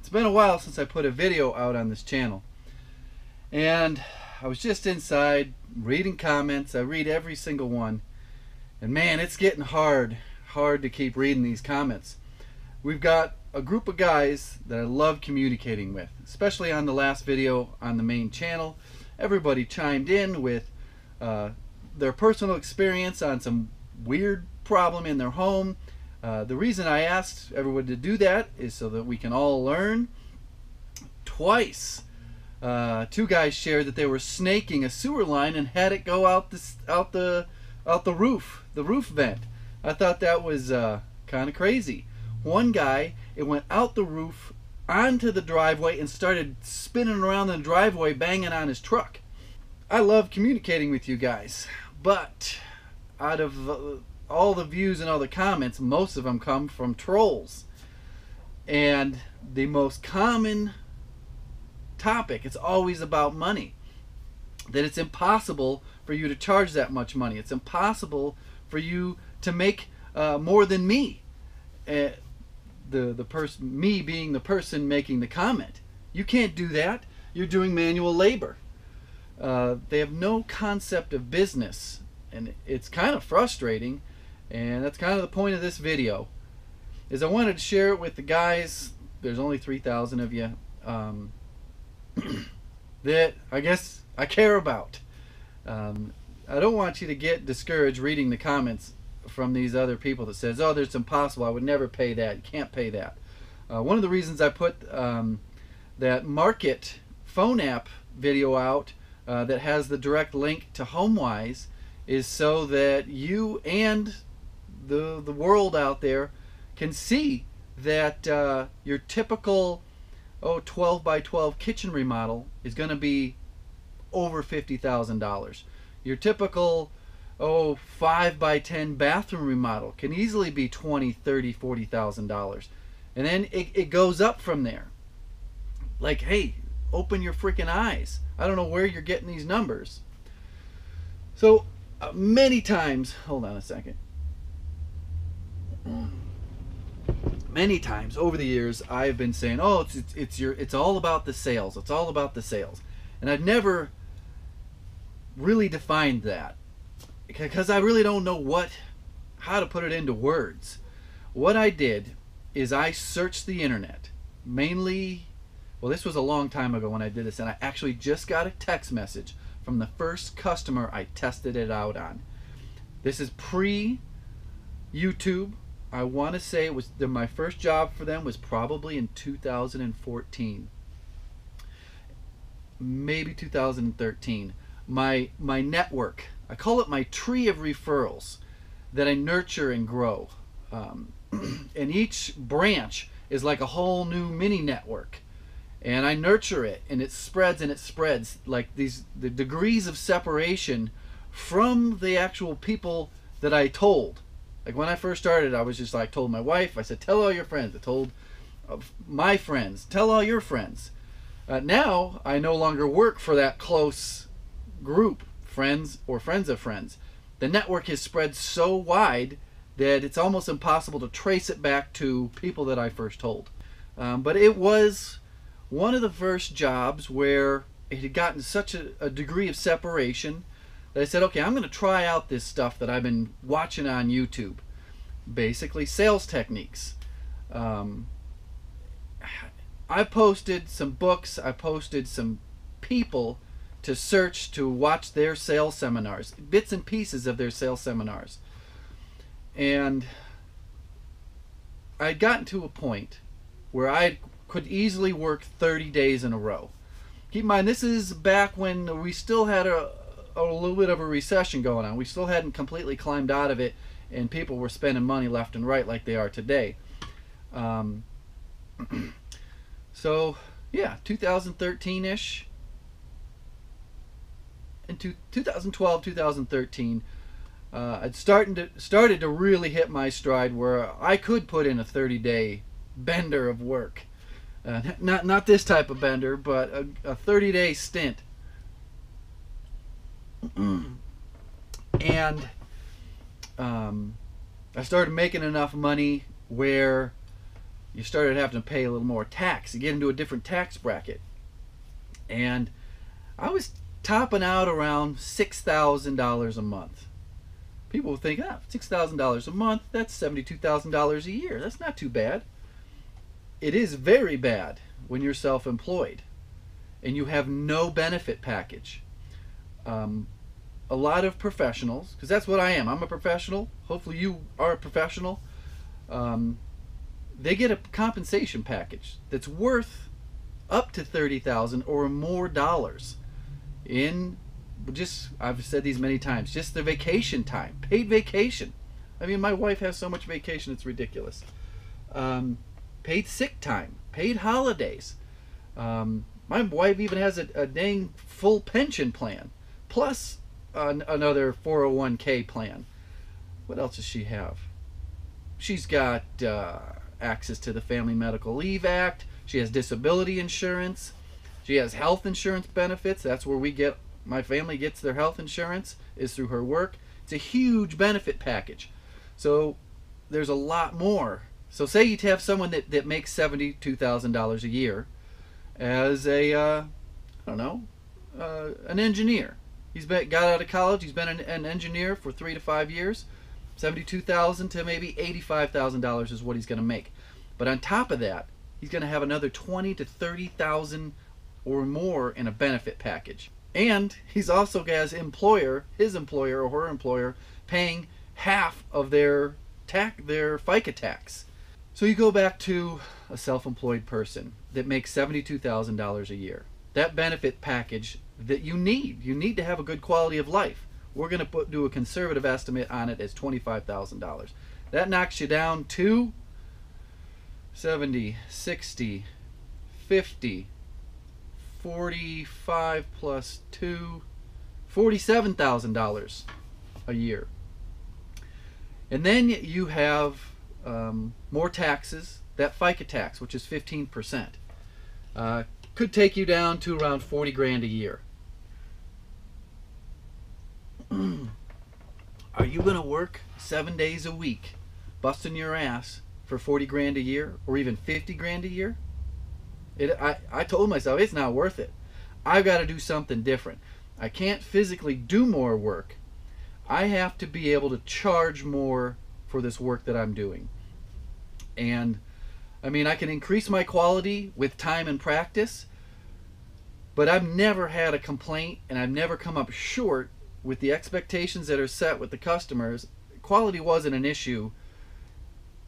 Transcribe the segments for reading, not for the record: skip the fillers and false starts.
It's been a while since I put a video out on this channel. And I was just inside reading comments. I read every single one. And man, it's getting hard to keep reading these comments. We've got a group of guys that I love communicating with, especially on the last video on the main channel. Everybody chimed in with their personal experience on some weird problem in their home. The reason I asked everyone to do that is so that we can all learn. Twice, two guys shared that they were snaking a sewer line and had it go out the roof, the roof vent. I thought that was kind of crazy. One guy, it went out the roof onto the driveway and started spinning around the driveway, banging on his truck. I love communicating with you guys, but out of all the views and all the comments, most of them come from trolls. And the most common topic, it's always about money. That it's impossible for you to charge that much money. It's impossible for you to make more than me. Me being the person making the comment. You can't do that. You're doing manual labor. They have no concept of business, and it's kind of frustrating. And that's kind of the point of this video, is I wanted to share it with the guys. There's only 3,000 of you that I guess I care about. I don't want you to get discouraged reading the comments from these other people that says, oh, that's impossible, I would never pay that, you can't pay that. One of the reasons I put that Market phone app video out that has the direct link to HomeWise is so that you and the world out there can see that your typical 12 by 12 kitchen remodel is going to be over $50,000. Your typical 5 by 10 bathroom remodel can easily be $20, $30, $40,000. And then it goes up from there. Like, hey, open your freaking eyes. I don't know where you're getting these numbers. So many times, hold on a second. Many times over the years, I've been saying, oh, it's all about the sales. It's all about the sales. And I've never really defined that, because I really don't know how to put it into words. What I did is I searched the internet, mainly, well, this was a long time ago when I did this, and I actually just got a text message from the first customer I tested it out on. This is pre-YouTube. I want to say it was my first job for them was probably in 2014, maybe 2013. My network, I call it my tree of referrals that I nurture and grow. And each branch is like a whole new mini network. And I nurture it, and it spreads like the degrees of separation from the actual people that I told. Like when I first started, I was just like, told my wife, I said, tell all your friends. I told my friends, tell all your friends. Now I no longer work for that close group, friends or friends of friends. The network has spread so wide that it's almost impossible to trace it back to people that I first told. But it was one of the first jobs where it had gotten such a degree of separation that I said, okay, I'm going to try out this stuff that I've been watching on YouTube. Basically, sales techniques. I posted some books. I posted some people to search, to watch their sales seminars, bits and pieces of their sales seminars. And I had gotten to a point where I could easily work 30 days in a row. Keep in mind, this is back when we still had a little bit of a recession going on. We still hadn't completely climbed out of it, and people were spending money left and right like they are today. So yeah, 2013-ish, in 2012, 2013, I'd started to really hit my stride where I could put in a 30-day bender of work. Not this type of bender, but a 30-day stint. And I started making enough money where, you started having to pay a little more tax. You get into a different tax bracket. And I was topping out around $6,000 a month. People will think, $6,000 a month, that's $72,000 a year. That's not too bad. It is very bad when you're self-employed and you have no benefit package. A lot of professionals, because that's what I am. I'm a professional. Hopefully you are a professional. They get a compensation package that's worth up to $30,000 or more dollars in just, I've said these many times, just the vacation time, paid vacation. I mean, my wife has so much vacation, it's ridiculous. Paid sick time, paid holidays. My wife even has a dang full pension plan, plus another 401k plan. What else does she have? She's got access to the Family Medical Leave Act. She has disability insurance. She has health insurance benefits. That's where my family gets their health insurance, is through her work. It's a huge benefit package. So there's a lot more. So say you have someone that makes $72,000 a year as an engineer. Got out of college. He's been an engineer for 3 to 5 years. $72,000 to maybe $85,000 is what he's going to make. But on top of that, he's going to have another $20,000 to $30,000 or more in a benefit package. And he's also got his employer or her employer, paying half of their FICA tax. So you go back to a self-employed person that makes $72,000 a year. That benefit package that you need to have a good quality of life. We're going to do a conservative estimate on it as $25,000. That knocks you down to 70, 60, 50, 45 plus 2, $47,000 a year. And then you have more taxes. That FICA tax, which is 15%, could take you down to around 40 grand a year. Are you going to work 7 days a week, busting your ass for 40 grand a year, or even 50 grand a year? I told myself it's not worth it. I've got to do something different. I can't physically do more work. I have to be able to charge more for this work that I'm doing. And I mean, I can increase my quality with time and practice, but I've never had a complaint, and I've never come up short with the expectations that are set with the customers. Quality wasn't an issue.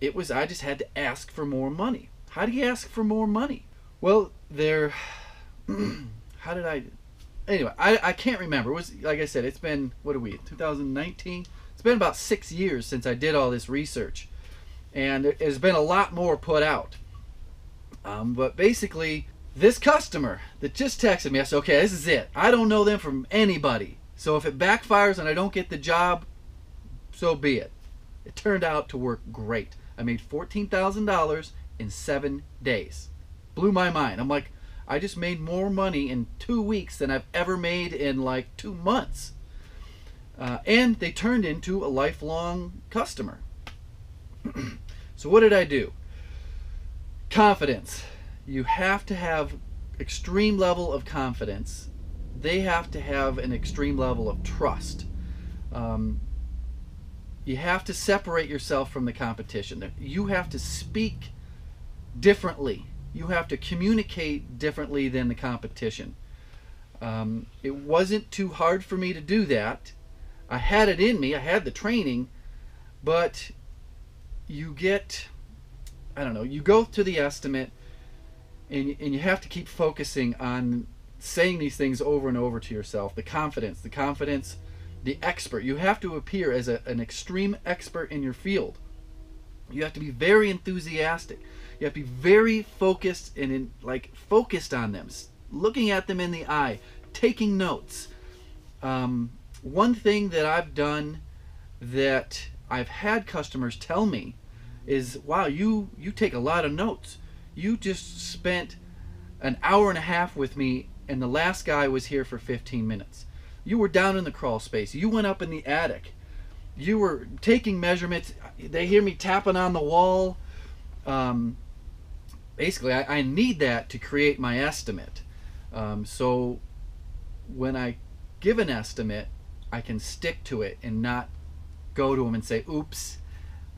It was, I just had to ask for more money. How do you ask for more money? Well, anyway, I can't remember. It was, like I said, it's been, 2019? It's been about 6 years since I did all this research. And there's been a lot more put out. But basically, this customer that just texted me, I said, okay, this is it. I don't know them from anybody. So if it backfires and I don't get the job, so be it. It turned out to work great. I made $14,000 in 7 days. Blew my mind. I'm like, I just made more money in 2 weeks than I've ever made in like 2 months. And they turned into a lifelong customer. So what did I do? Confidence. You have to have extreme level of confidence. They have to have an extreme level of trust. You have to separate yourself from the competition. You have to speak differently. You have to communicate differently than the competition. It wasn't too hard for me to do that. I had it in me. I had the training, but you get, you go to the estimate, and you have to keep focusing on saying these things over and over to yourself. The confidence, the expert. You have to appear as an extreme expert in your field. You have to be very enthusiastic. You have to be very focused and focused on them, looking at them in the eye, taking notes. One thing that I've done that I've had customers tell me is, wow, you take a lot of notes. You just spent an hour and a half with me, and the last guy was here for 15 minutes. You were down in the crawl space. You went up in the attic. You were taking measurements. They hear me tapping on the wall. basically I need that to create my estimate. So when I give an estimate, I can stick to it and not go to them and say, oops,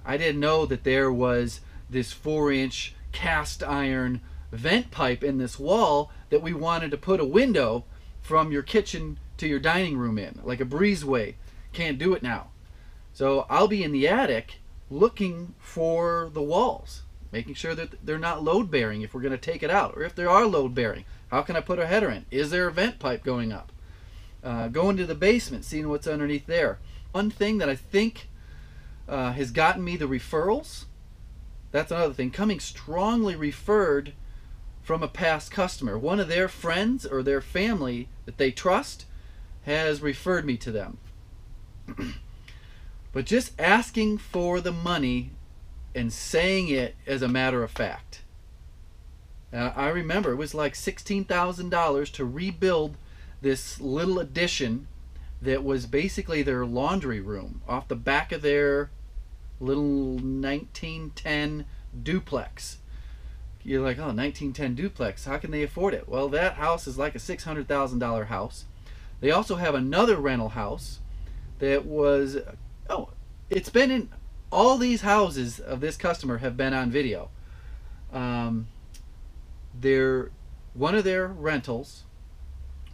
I didn't know that there was this 4-inch cast iron vent pipe in this wall that we wanted to put a window from your kitchen to your dining room in, like a breezeway. Can't do it now. So I'll be in the attic looking for the walls, making sure that they're not load bearing if we're going to take it out, or if they are load bearing, how can I put a header in? Is there a vent pipe going up? Going to the basement, seeing what's underneath there. One thing that I think has gotten me the referrals, that's another thing, coming strongly referred from a past customer. One of their friends or their family that they trust has referred me to them. But just asking for the money and saying it as a matter of fact. I remember it was like $16,000 to rebuild this little addition that was basically their laundry room off the back of their little 1910 duplex. You're like, oh, 1910 duplex, how can they afford it? Well, that house is like a $600,000 house. They also have another rental house that was, oh, it's been in, all these houses of this customer have been on video. One of their rentals,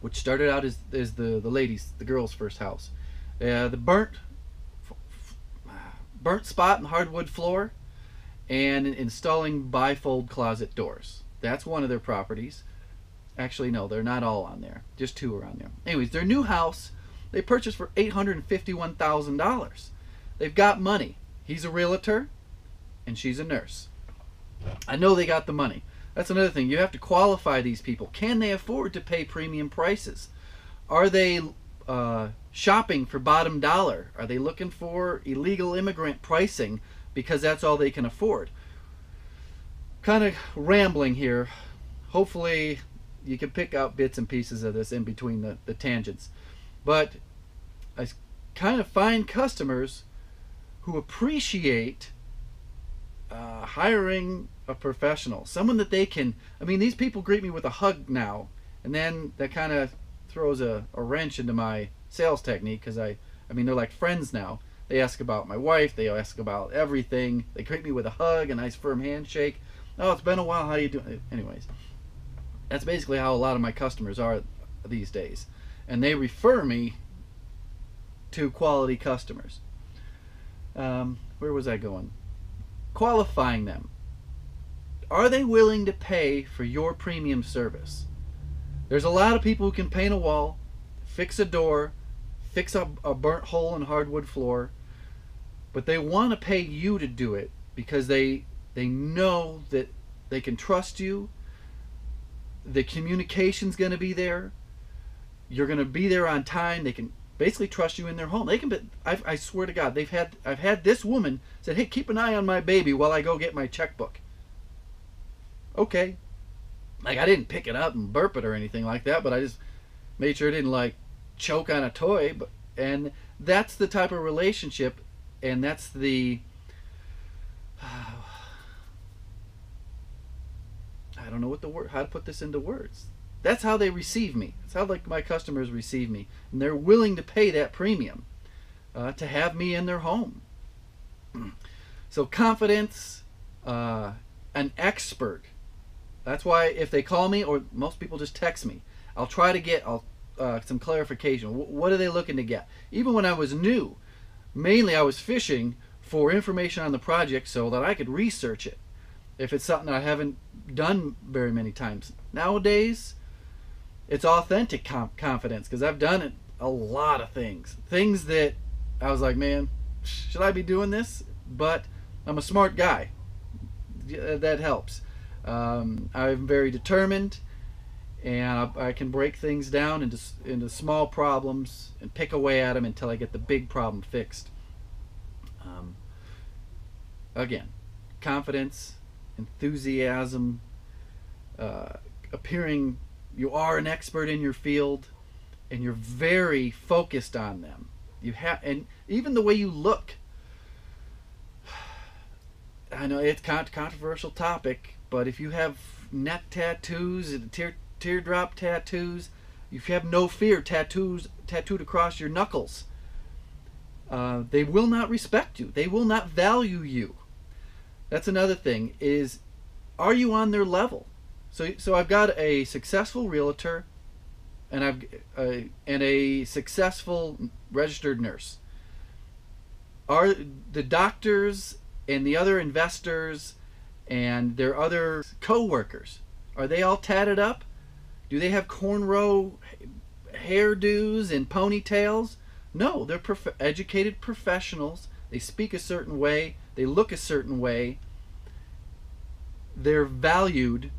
which started out as the ladies, the girls' first house, the burnt spot in the hardwood floor, and installing bifold closet doors. That's one of their properties. Actually, no, they're not all on there. Just 2 are on there. Anyways, their new house they purchased for $851,000. They've got money. He's a realtor, and she's a nurse. I know they got the money. That's another thing. You have to qualify these people. Can they afford to pay premium prices? Are they shopping for bottom dollar? Are they looking for illegal immigrant pricing because that's all they can afford? Kind of rambling here. Hopefully you can pick out bits and pieces of this in between the tangents. But I kind of find customers who appreciate hiring a professional, someone that they can, I mean, these people greet me with a hug now, and then that kind of throws a wrench into my sales technique, because I mean, they're like friends now. They ask about my wife, they ask about everything, they greet me with a hug, a nice firm handshake. Oh, it's been a while, how you doing? Anyways, that's basically how a lot of my customers are these days, and they refer me to quality customers. Where was I going? Qualifying them. Are they willing to pay for your premium service? There's a lot of people who can paint a wall, fix a door, fix a burnt hole in hardwood floor, but they want to pay you to do it because they know that they can trust you. The communication's going to be there. You're going to be there on time. They can basically trust you in their home. They can. I swear to God, I've had this woman said, "Hey, keep an eye on my baby while I go get my checkbook." Okay, like I didn't pick it up and burp it or anything like that, but I just made sure it didn't like choke on a toy. And that's the type of relationship, and that's the I don't know how to put this into words. That's how they receive me. That's how like my customers receive me, and they're willing to pay that premium to have me in their home. So confidence, an expert. That's why if they call me, or most people just text me, I'll try to get some clarification. What are they looking to get? Even when I was new, mainly I was fishing for information on the project so that I could research it if it's something I haven't done very many times. Nowadays, it's authentic confidence, because I've done it a lot of things that I was like, man, should I be doing this? But I'm a smart guy. That helps. I'm very determined, and I can break things down into small problems and pick away at them until I get the big problem fixed. Again, confidence, enthusiasm, appearing you are an expert in your field, and you're very focused on them. And even the way you look. I know it's controversial topic, but if you have neck tattoos and teardrop tattoos, if you have no fear tattoos tattooed across your knuckles, they will not respect you. They will not value you. That's another thing, is, are you on their level? So I've got a successful realtor, and a successful registered nurse. Are the doctors and the other investors and their other co-workers, are they all tatted up? Do they have cornrow hairdos and ponytails? No, they're educated professionals. They speak a certain way. They look a certain way. They're valued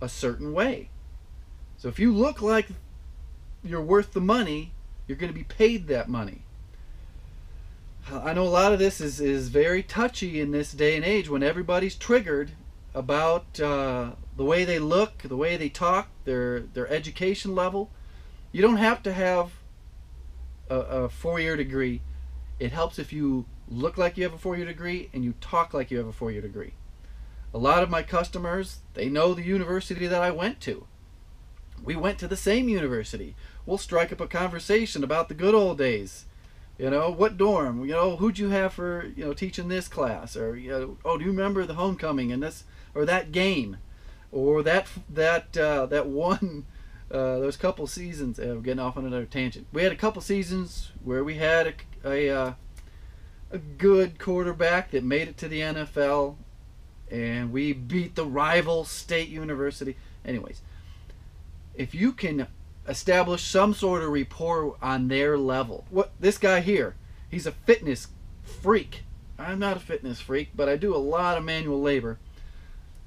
a certain way. So if you look like you're worth the money, you're going to be paid that money. I know a lot of this is very touchy in this day and age, when everybody's triggered about the way they look, the way they talk, their education level. You don't have to have a 4-year degree. It helps if you look like you have a 4-year degree and you talk like you have a 4-year degree. A lot of my customers, they know the university that I went to. We went to the same university. We'll strike up a conversation about the good old days. You know, what dorm? You know, who'd you have for, you know, teaching this class? Or, you know, oh, do you remember the homecoming and this, or that game, or that one? Those couple seasons. We're getting off on another tangent. We had a couple seasons where we had a good quarterback that made it to the NFL, and we beat the rival state university. Anyways, if you can establish some sort of rapport on their level. What this guy here, he's a fitness freak. I'm not a fitness freak, but I do a lot of manual labor.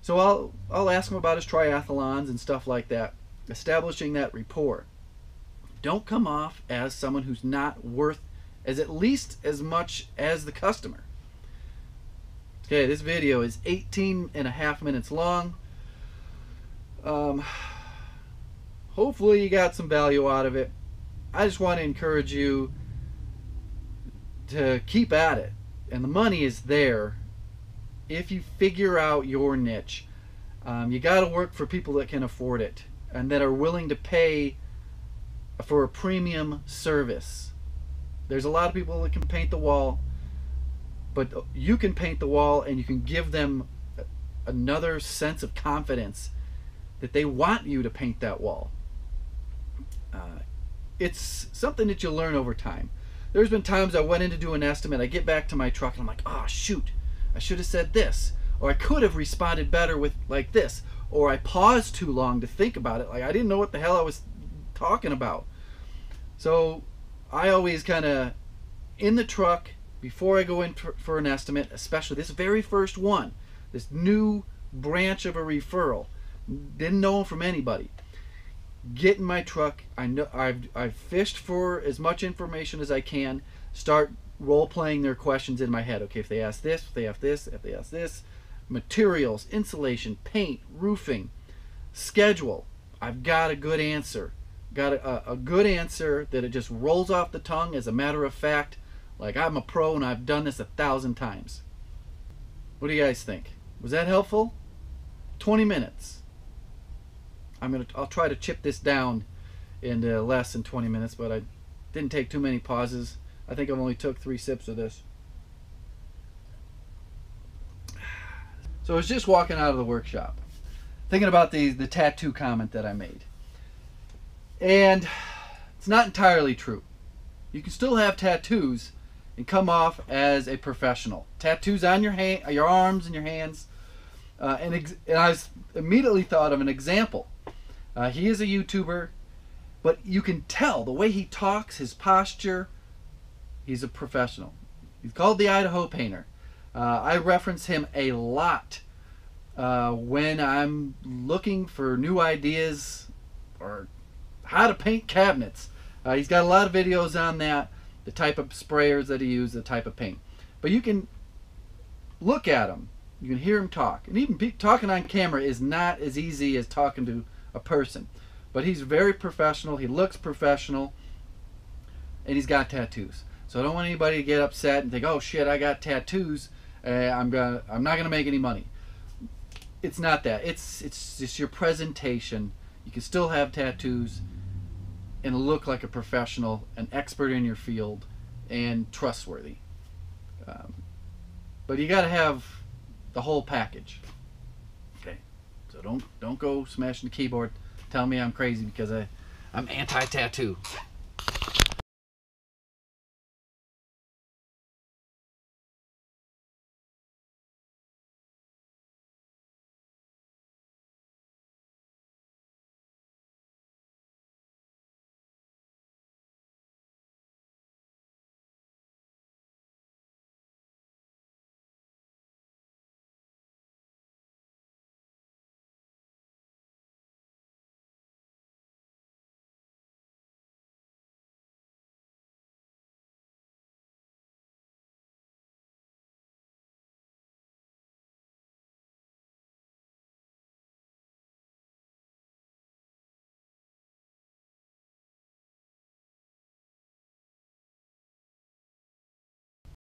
So I'll ask him about his triathlons and stuff like that. Establishing that rapport. Don't come off as someone who's not worth at least as much as the customer. Okay, this video is 18.5 minutes long. Hopefully you got some value out of it. I just want to encourage you to keep at it. And the money is there if you figure out your niche. You got to work for people that can afford it and that are willing to pay for a premium service. There's a lot of people that can paint the wall, but you can paint the wall and you can give them another sense of confidence that they want you to paint that wall. It's something that you learn over time. There's been times I went in to do an estimate, I get back to my truck and I'm like, oh shoot, I should have said this, or I could have responded better with like this, or I paused too long to think about it, like I didn't know what the hell I was talking about. So I always kind of, in the truck, before I go in for an estimate, especially this very first one, this new branch of a referral, didn't know him from anybody. Get in my truck. I know I've fished for as much information as I can. Start role playing their questions in my head. Okay, if they ask this, if they ask this, if they ask this, materials, insulation, paint, roofing, schedule. I've got a good answer. Got a good answer that it just rolls off the tongue as a matter of fact. Like I'm a pro and I've done this 1,000 times. What do you guys think? Was that helpful? 20 minutes. I'll try to chip this down into less than 20 minutes, but I didn't take too many pauses. I think I've only took 3 sips of this. So I was just walking out of the workshop, thinking about the tattoo comment that I made. And it's not entirely true. You can still have tattoos and come off as a professional. Tattoos on your arms and your hands. And I immediately thought of an example. He is a YouTuber, but you can tell the way he talks, his posture, he's a professional. He's called the Idaho Painter. I reference him a lot when I'm looking for new ideas or how to paint cabinets. He's got a lot of videos on that, the type of sprayers that he uses, the type of paint. But you can look at him, you can hear him talk, and even talking on camera is not as easy as talking to a person. But he's very professional, he looks professional, and he's got tattoos. So I don't want anybody to get upset and think, oh shit, I got tattoos, I'm not gonna make any money. It's not that. It's just your presentation. You can still have tattoos and look like a professional, an expert in your field, and trustworthy. But you got to have the whole package. Okay, so don't go smashing the keyboard. Tell me I'm crazy because I'm anti-tattoo.